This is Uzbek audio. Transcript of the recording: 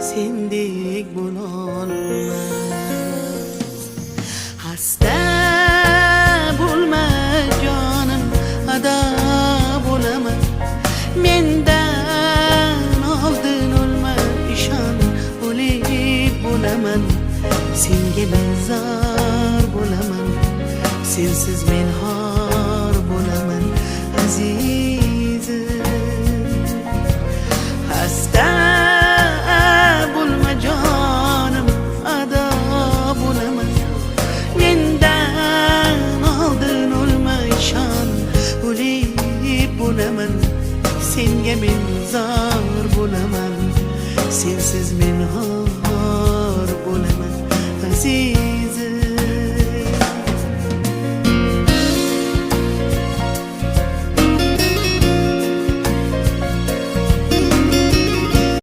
sendek bo'lolmas. Xasta bo'lma jonim, ado bo'laman. Mendan oldin o'lma, ishon, o'lik bo'laman. Senga men zor bo'laman, sensiz men xor bo'laman azizim. Xasta bo'lma jonim, ado bo'laman. Mendan oldin o'lma, ishon, o'lik bo'laman. Senga men zor bo'laman, sensiz men xor